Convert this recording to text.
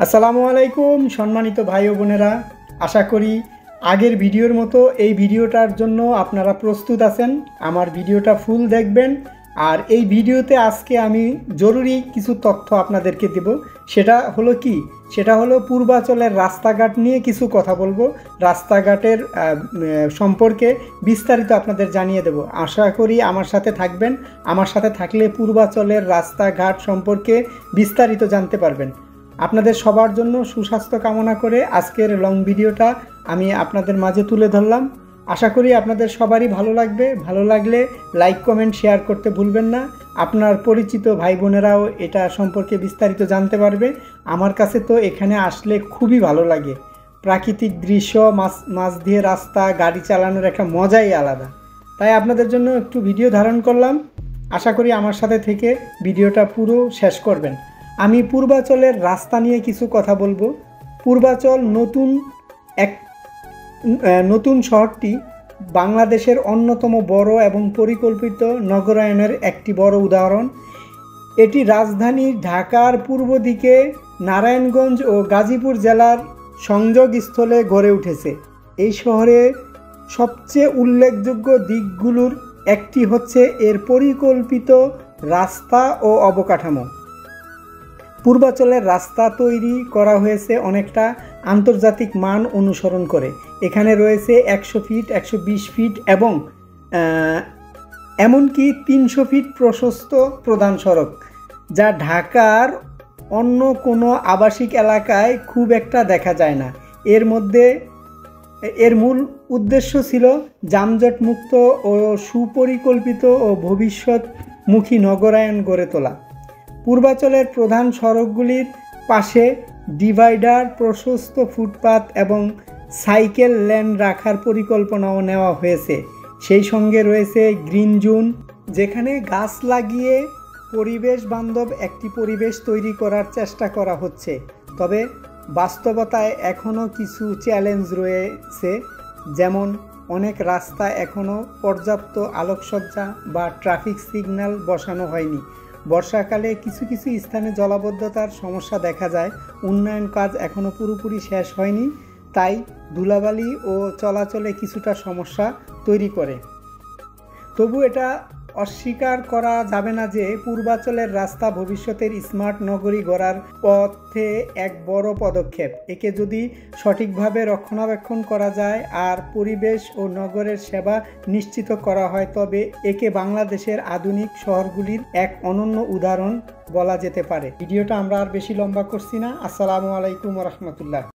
আসসালামু আলাইকুম সম্মানিত ভাই ও বোনেরা, আশা করি আগের ভিডিওর মতো এই ভিডিওটার জন্য আপনারা প্রস্তুত আছেন। আমার ভিডিওটা ফুল দেখবেন। আর এই ভিডিওতে আজকে আমি জরুরি কিছু তথ্য আপনাদেরকে দেব। সেটা হলো পূর্বাচলের রাস্তাঘাট নিয়ে কিছু কথা বলবো। রাস্তাঘাটের সম্পর্কে বিস্তারিত আপনাদের জানিয়ে দেব। আশা করি আমার সাথে থাকবেন। আমার সাথে থাকলে পূর্বাচলের রাস্তাঘাট সম্পর্কে বিস্তারিত জানতে পারবেন। আপনাদের সবার জন্য সুস্বাস্থ্য কামনা করে আজকের লং ভিডিওটা আমি আপনাদের মাঝে তুলে ধরলাম। আশা করি আপনাদের সবারই ভালো লাগবে। ভালো লাগলে লাইক কমেন্ট শেয়ার করতে ভুলবেন না। আপনার পরিচিত ভাই বোনেরাও এটা সম্পর্কে বিস্তারিত জানতে পারবে। আমার কাছে তো এখানে আসলে খুবই ভালো লাগে। প্রাকৃতিক দৃশ্য, মাছ দিয়ে রাস্তা, গাড়ি চালানোর একটা মজাই আলাদা। তাই আপনাদের জন্য একটু ভিডিও ধারণ করলাম। আশা করি আমার সাথে থেকে ভিডিওটা পুরো শেষ করবেন। আমি পূর্বাচলের রাস্তা নিয়ে কিছু কথা বলবো। পূর্বাচল নতুন শহরটি বাংলাদেশের অন্যতম বড় এবং পরিকল্পিত নগরায়নের একটি বড় উদাহরণ। এটি রাজধানী ঢাকার পূর্ব দিকে নারায়ণগঞ্জ ও গাজীপুর জেলার সংযোগস্থলে গড়ে উঠেছে। এই শহরে সবচেয়ে উল্লেখযোগ্য দিকগুলোর একটি হচ্ছে এর পরিকল্পিত রাস্তা ও অবকাঠামো। পূর্বাচলের রাস্তা তৈরি করা হয়েছে অনেকটা আন্তর্জাতিক মান অনুসরণ করে। এখানে রয়েছে 100 ফিট, 120 ফিট এবং এমনকি 300 ফিট প্রশস্ত প্রধান সড়ক, যা ঢাকার অন্য কোনো আবাসিক এলাকায় খুব একটা দেখা যায় না। এর মূল উদ্দেশ্য ছিল যানজট মুক্ত ও সুপরিকল্পিত ও ভবিষ্যৎমুখী নগরায়ন গড়ে তোলা। পূর্বাচলের প্রধান সড়কগুলির পাশে ডিভাইডার, প্রশস্ত ফুটপাত এবং সাইকেল লেন রাখার পরিকল্পনাও নেওয়া হয়েছে। সেই সঙ্গে রয়েছে গ্রিন জোন, যেখানে গাছ লাগিয়ে পরিবেশ বান্ধব একটি পরিবেশ তৈরি করার চেষ্টা করা হচ্ছে। তবে বাস্তবতায় এখনও কিছু চ্যালেঞ্জ রয়েছে, যেমন অনেক রাস্তা এখনও পর্যাপ্ত আলোকসজ্জা বা ট্রাফিক সিগন্যাল বসানো হয়নি। বর্ষাকালে কিছু স্থানে জলাবদ্ধতার সমস্যা দেখা যায়। উন্নয়ন কাজ এখনও পুরোপুরি শেষ হয়নি, তাই ধুলাবালি ও চলাচলে কিছুটা সমস্যা তৈরি করে। তবু এটা অস্বীকার করা যাবে না যে পূর্বাচলের রাস্তা ভবিষ্যতের স্মার্ট নগরী গড়ার পথে এক বড় পদক্ষেপ। একে যদি সঠিকভাবে রক্ষণাবেক্ষণ করা যায় আর পরিবেশ ও নগরের সেবা নিশ্চিত করা হয়, তবে একে বাংলাদেশের আধুনিক শহরগুলির এক অনন্য উদাহরণ বলা যেতে পারে। ভিডিওটা আমরা আর বেশি লম্বা করছি না। আসসালামু আলাইকুম ওয়া রাহমাতুল্লাহ।